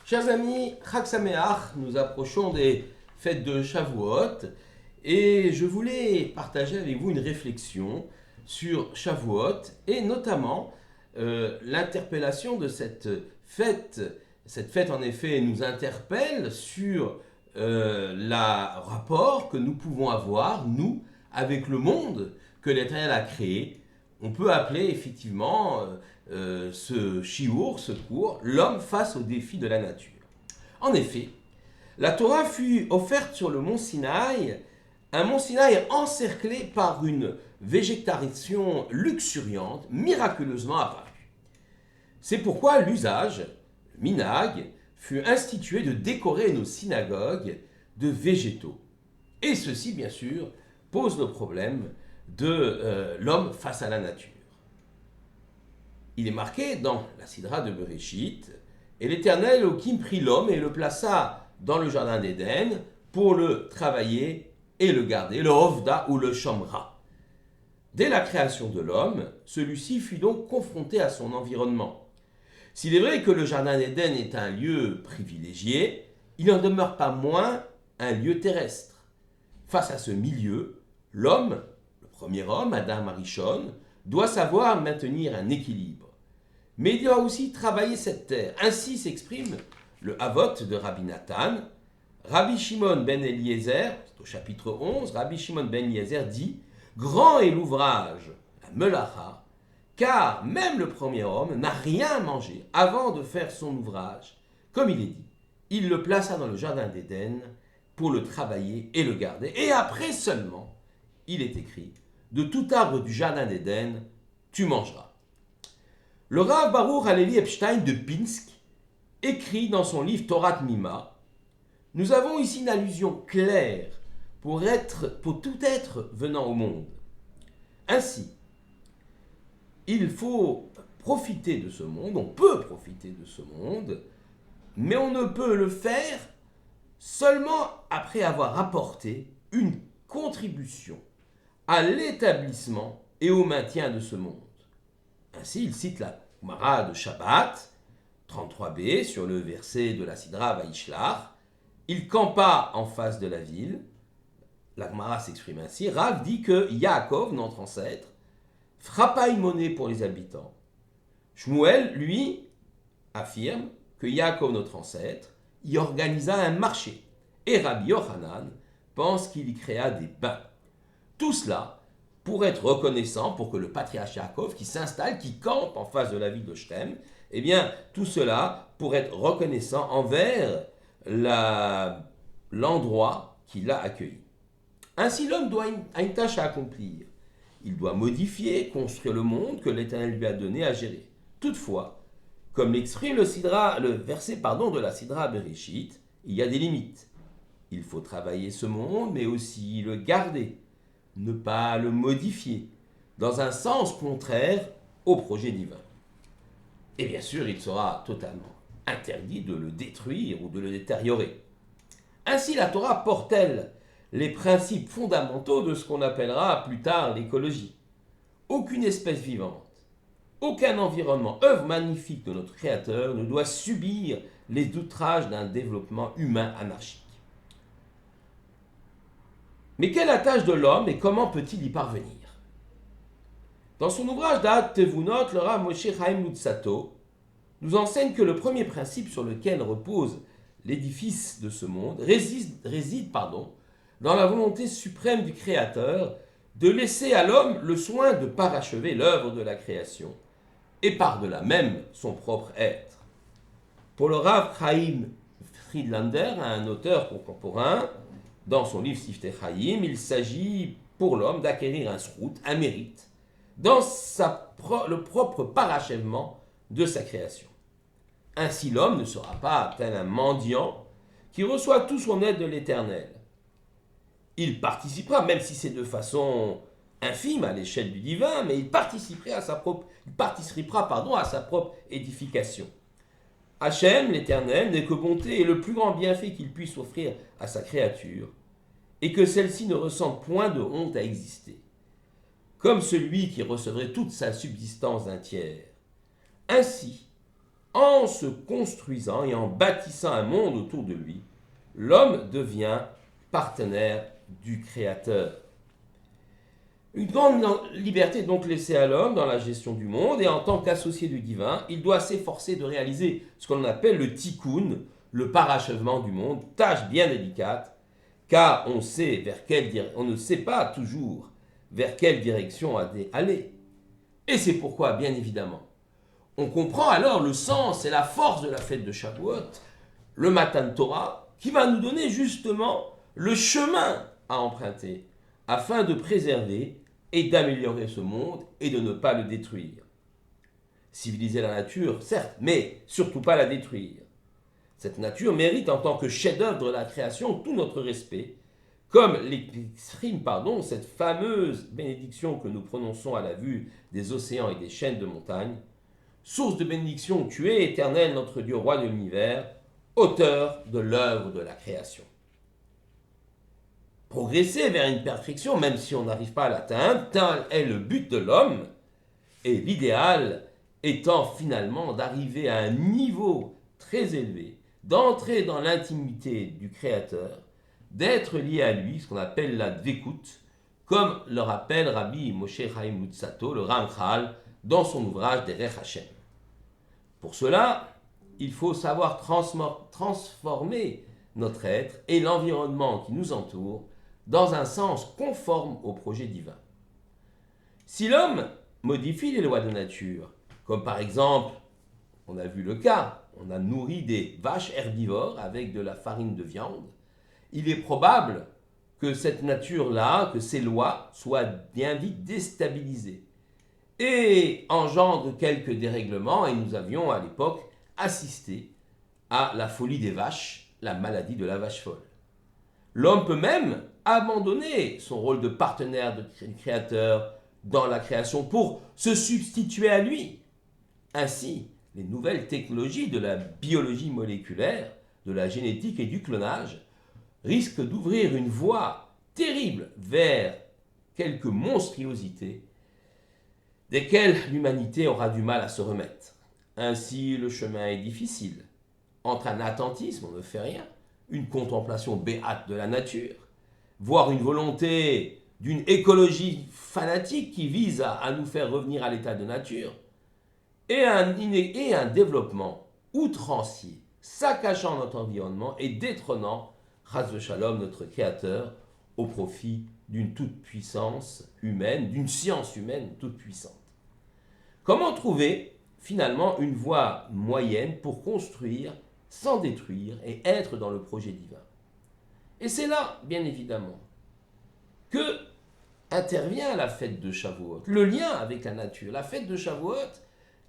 Chers amis, Chag Sameach, nous approchons des fêtes de Shavuot et je voulais partager avec vous une réflexion sur Shavuot et notamment l'interpellation de cette fête. Cette fête en effet nous interpelle sur le rapport que nous pouvons avoir, nous, avec le monde que l'Éternel a créé. On peut appeler effectivement ce chiour, ce cours, l'homme face aux défis de la nature. En effet, la Torah fut offerte sur le mont Sinaï, un mont Sinaï encerclé par une végétation luxuriante, miraculeusement apparue. C'est pourquoi l'usage, le minhag, fut institué de décorer nos synagogues de végétaux. Et ceci, bien sûr, pose le problème de l'homme face à la nature. Il est marqué dans la Sidra de Bereshit, et l'Éternel Elohim prit l'homme et le plaça dans le jardin d'Éden pour le travailler et le garder, le Hovda ou le Shomra. Dès la création de l'homme, celui-ci fut donc confronté à son environnement. S'il est vrai que le jardin d'Éden est un lieu privilégié, il n'en demeure pas moins un lieu terrestre. Face à ce milieu, l'homme, le premier homme, Adam Arishon, doit savoir maintenir un équilibre. Mais il doit aussi travailler cette terre. Ainsi s'exprime le Havot de Rabbi Nathan. Rabbi Shimon ben Eliezer, c'est au chapitre 11, Rabbi Shimon ben Eliezer dit « Grand est l'ouvrage, la melacha, car même le premier homme n'a rien mangé avant de faire son ouvrage. Comme il est dit, il le plaça dans le jardin d'Éden pour le travailler et le garder. Et après seulement, il est écrit, de tout arbre du jardin d'Éden, tu mangeras. » Le Rav Baruch Halevi Epstein de Pinsk écrit dans son livre Torah Mima, « Nous avons ici une allusion claire pour tout être venant au monde. Ainsi, il faut profiter de ce monde, on peut profiter de ce monde, mais on ne peut le faire seulement après avoir apporté une contribution à l'établissement et au maintien de ce monde. » Ainsi, il cite la Gemara de Shabbat, 33b, sur le verset de la Sidra Vaishlach. Il campa en face de la ville. La Gemara s'exprime ainsi. Rav dit que Yaakov, notre ancêtre, frappa une monnaie pour les habitants. Shmuel, lui, affirme que Yaakov, notre ancêtre, y organisa un marché. Et Rabbi Yochanan pense qu'il y créa des bains. Tout cela pour être reconnaissant, pour que le patriarche Yaakov qui s'installe, qui campe en face de la ville de Shechem, eh bien, tout cela pour être reconnaissant envers l'endroit qui l'a accueilli. Ainsi, l'homme a une tâche à accomplir. Il doit modifier, construire le monde que l'Éternel lui a donné à gérer. Toutefois, comme l'exprime le verset de la Sidra Bereshit, il y a des limites. Il faut travailler ce monde, mais aussi le garder, ne pas le modifier, dans un sens contraire au projet divin. Et bien sûr, il sera totalement interdit de le détruire ou de le détériorer. Ainsi, la Torah porte-t-elle les principes fondamentaux de ce qu'on appellera plus tard l'écologie. Aucune espèce vivante, aucun environnement, œuvre magnifique de notre Créateur ne doit subir les outrages d'un développement humain anarchique. Mais quelle est la tâche de l'homme et comment peut-il y parvenir? Dans son ouvrage Da'at Tevunot, le Rav Moshe Chaim Luzzatto nous enseigne que le premier principe sur lequel repose l'édifice de ce monde réside dans la volonté suprême du Créateur de laisser à l'homme le soin de parachever l'œuvre de la création et par-delà même son propre être. Pour le Rav Chaim Friedlander, un auteur contemporain, dans son livre Siftei Chaim, il s'agit pour l'homme d'acquérir un srout, un mérite, dans le propre parachèvement de sa création. Ainsi, l'homme ne sera pas tel un mendiant qui reçoit tout son aide de l'Éternel. Il participera, même si c'est de façon infime à l'échelle du divin, mais il participera à sa propre édification. Hachem, l'Éternel, n'est que bonté et le plus grand bienfait qu'il puisse offrir à sa créature, et que celle-ci ne ressente point de honte à exister, comme celui qui recevrait toute sa subsistance d'un tiers. Ainsi, En se construisant et en bâtissant un monde autour de lui, l'homme devient partenaire du Créateur. Une grande liberté est donc laissée à l'homme dans la gestion du monde et en tant qu'associé du divin, il doit s'efforcer de réaliser ce qu'on appelle le tikkun, le parachèvement du monde, tâche bien délicate, car on ne sait pas toujours vers quelle direction aller. Et c'est pourquoi, bien évidemment, on comprend alors le sens et la force de la fête de Shavuot, le Matan Torah, qui va nous donner justement le chemin à emprunter afin de préserver et d'améliorer ce monde et de ne pas le détruire. Civiliser la nature, certes, mais surtout pas la détruire. Cette nature mérite en tant que chef-d'œuvre de la création tout notre respect, comme l'exprime cette fameuse bénédiction que nous prononçons à la vue des océans et des chaînes de montagnes. Source de bénédiction, tu es, éternel, notre Dieu, roi de l'univers, auteur de l'œuvre de la création. Progresser vers une perfection, même si on n'arrive pas à l'atteindre, tel est le but de l'homme, et l'idéal étant finalement d'arriver à un niveau très élevé, d'entrer dans l'intimité du Créateur, d'être lié à lui, ce qu'on appelle la dvekout, comme le rappelle Rabbi Moshe Chaim Luzzatto, le Ramchal, dans son ouvrage Derech Hashem. Pour cela, il faut savoir transformer notre être et l'environnement qui nous entoure dans un sens conforme au projet divin. Si l'homme modifie les lois de nature, comme par exemple, on a vu le cas, on a nourri des vaches herbivores avec de la farine de viande, il est probable que cette nature-là, que ces lois soient bien vite déstabilisées et engendrent quelques dérèglements, et nous avions à l'époque assisté à la folie des vaches, la maladie de la vache folle. L'homme peut même abandonner son rôle de partenaire du Créateur dans la création pour se substituer à lui. Ainsi, les nouvelles technologies de la biologie moléculaire, de la génétique et du clonage risquent d'ouvrir une voie terrible vers quelques monstruosités desquelles l'humanité aura du mal à se remettre. Ainsi, le chemin est difficile. Entre un attentisme, on ne fait rien, une contemplation béate de la nature, voire une volonté d'une écologie fanatique qui vise à nous faire revenir à l'état de nature, et un développement outrancier, saccagant notre environnement et détrônant, Chas v'Shalom, notre Créateur, au profit d'une toute-puissance humaine, d'une science humaine toute puissante. Comment trouver finalement une voie moyenne pour construire sans détruire et être dans le projet divin? Et c'est là, bien évidemment, que intervient la fête de Shavuot, le lien avec la nature. La fête de Shavuot,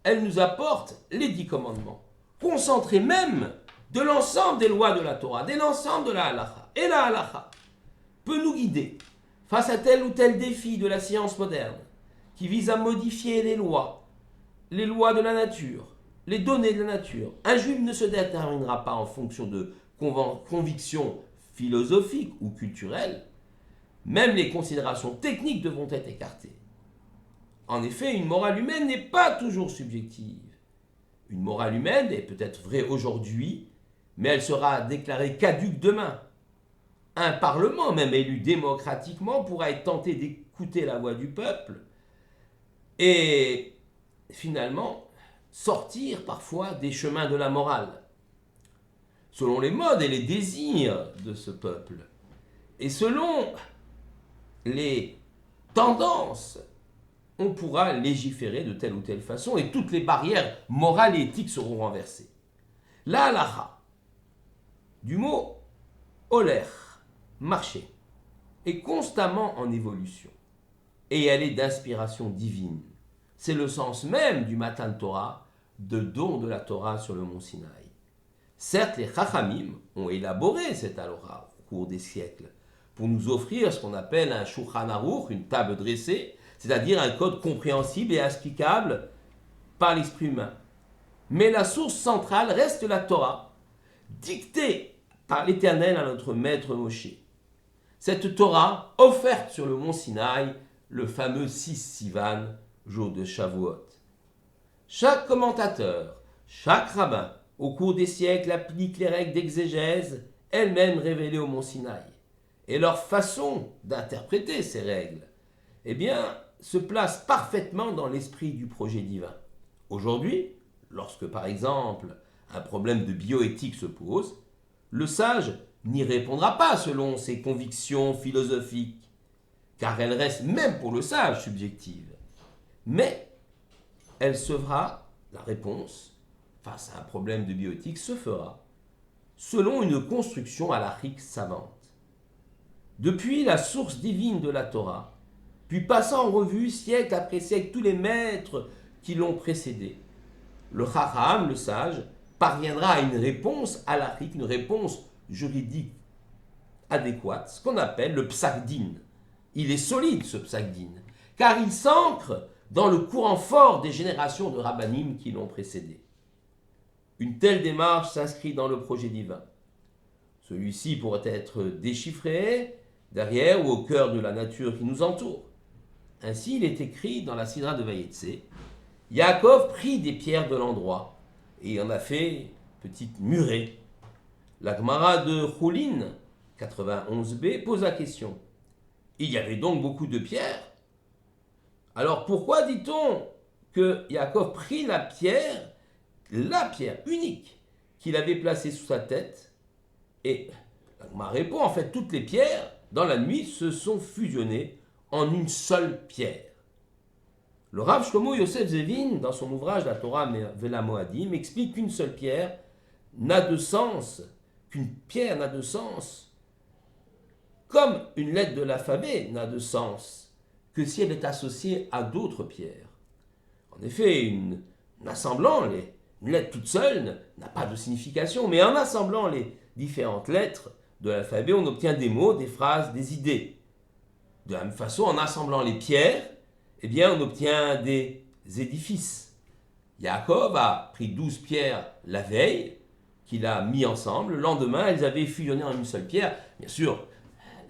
elle nous apporte les 10 commandements, concentrés même de l'ensemble des lois de la Torah, de l'ensemble de la halacha. Et la halacha peut nous guider face à tel ou tel défi de la science moderne qui vise à modifier les lois de la nature, les données de la nature. Un juif ne se déterminera pas en fonction de convictions philosophiques ou culturelles. Même les considérations techniques devront être écartées. En effet, une morale humaine n'est pas toujours subjective. Une morale humaine est peut-être vraie aujourd'hui, mais elle sera déclarée caduque demain. Un parlement, même élu démocratiquement, pourra être tenté d'écouter la voix du peuple et finalement sortir parfois des chemins de la morale, selon les modes et les désirs de ce peuple, et selon les tendances, on pourra légiférer de telle ou telle façon et toutes les barrières morales et éthiques seront renversées. La halacha, du mot oler, marcher, est constamment en évolution et elle est d'inspiration divine. C'est le sens même du Matan Torah, de don de la Torah sur le mont Sinaï. Certes, les Chachamim ont élaboré cette halacha au cours des siècles pour nous offrir ce qu'on appelle un Shulchan Aruch, une table dressée, c'est-à-dire un code compréhensible et explicable par l'esprit humain. Mais la source centrale reste la Torah, dictée par l'Éternel à notre maître Moshe. Cette Torah, offerte sur le mont Sinaï, le fameux 6 Sivan, jour de Shavuot. Chaque commentateur, Chaque rabbin, au cours des siècles, applique les règles d'exégèse, elles-mêmes révélées au mont Sinaï. Et leur façon d'interpréter ces règles, eh bien, se place parfaitement dans l'esprit du projet divin. Aujourd'hui, lorsque par exemple un problème de bioéthique se pose, le sage n'y répondra pas selon ses convictions philosophiques, car elle reste même pour le sage subjective. Mais elle se fera, la réponse face à un problème de bioéthique se fera selon une construction halachique savante. Depuis la source divine de la Torah, puis passant en revue siècle après siècle tous les maîtres qui l'ont précédé, le Chacham, le sage, parviendra à une réponse halachique, une réponse juridique adéquate, ce qu'on appelle le psak din. Il est solide ce psak din, car il s'ancre dans le courant fort des générations de rabbanim qui l'ont précédé. Une telle démarche s'inscrit dans le projet divin. Celui-ci pourrait être déchiffré derrière ou au cœur de la nature qui nous entoure. Ainsi, il est écrit dans la Sidra de Vayetse, Yaakov prit des pierres de l'endroit et en a fait petite murée. La Gemara de Choulin, 91b, pose la question. Il y avait donc beaucoup de pierres. Alors pourquoi dit-on que Yaakov prit la pierre unique qu'il avait placée sous sa tête? Et la Gemara répond, en fait, toutes les pierres, dans la nuit, se sont fusionnées en une seule pierre. Le Rav Shlomo Yosef Zevin, dans son ouvrage La Torah Vela Moadim, explique qu'une seule pierre n'a de sens, qu'une pierre n'a de sens, comme une lettre de l'alphabet n'a de sens que si elle est associée à d'autres pierres. En effet, en assemblant une lettre toute seule n'a pas de signification, mais en assemblant les différentes lettres de l'alphabet, on obtient des mots, des phrases, des idées. De la même façon, en assemblant les pierres, eh bien, on obtient des édifices. Yaakov a pris 12 pierres la veille, qu'il a mis ensemble. Le lendemain, elles avaient fusionné en une seule pierre. Bien sûr,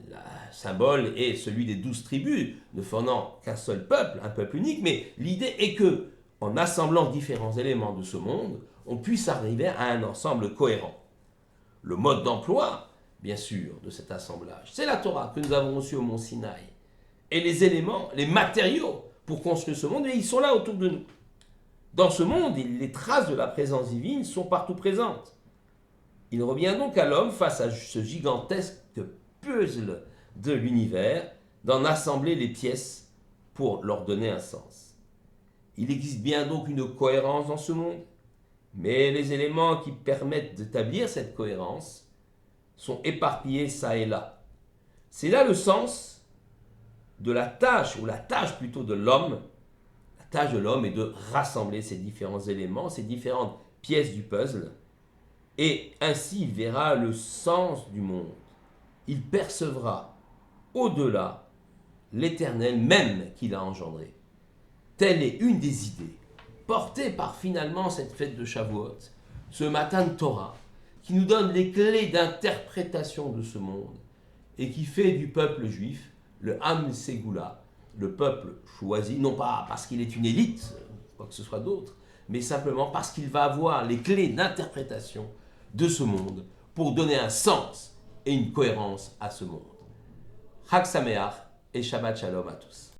le symbole est celui des 12 tribus, ne formant qu'un seul peuple, un peuple unique, mais l'idée est que, en assemblant différents éléments de ce monde, on puisse arriver à un ensemble cohérent. Le mode d'emploi, bien sûr, de cet assemblage, c'est la Torah que nous avons reçue au mont Sinaï. Et les éléments, les matériaux pour construire ce monde, ils sont là autour de nous. Dans ce monde, les traces de la présence divine sont partout présentes. Il revient donc à l'homme, face à ce gigantesque puzzle de l'univers, d'en assembler les pièces pour leur donner un sens. Il existe bien donc une cohérence dans ce monde, mais les éléments qui permettent d'établir cette cohérence sont éparpillés çà et là. C'est là le sens de la tâche, ou la tâche plutôt de l'homme. La tâche de l'homme est de rassembler ces différents éléments, ces différentes pièces du puzzle, et ainsi il verra le sens du monde. Il percevra au-delà l'éternel même qu'il a engendré. Telle est une des idées portées par finalement cette fête de Shavuot, ce matin de Torah, qui nous donne les clés d'interprétation de ce monde et qui fait du peuple juif le Am Segula, le peuple choisi, non pas parce qu'il est une élite, quoi que ce soit d'autre, mais simplement parce qu'il va avoir les clés d'interprétation de ce monde pour donner un sens et une cohérence à ce monde. Chag Sameach et Shabbat Shalom à tous.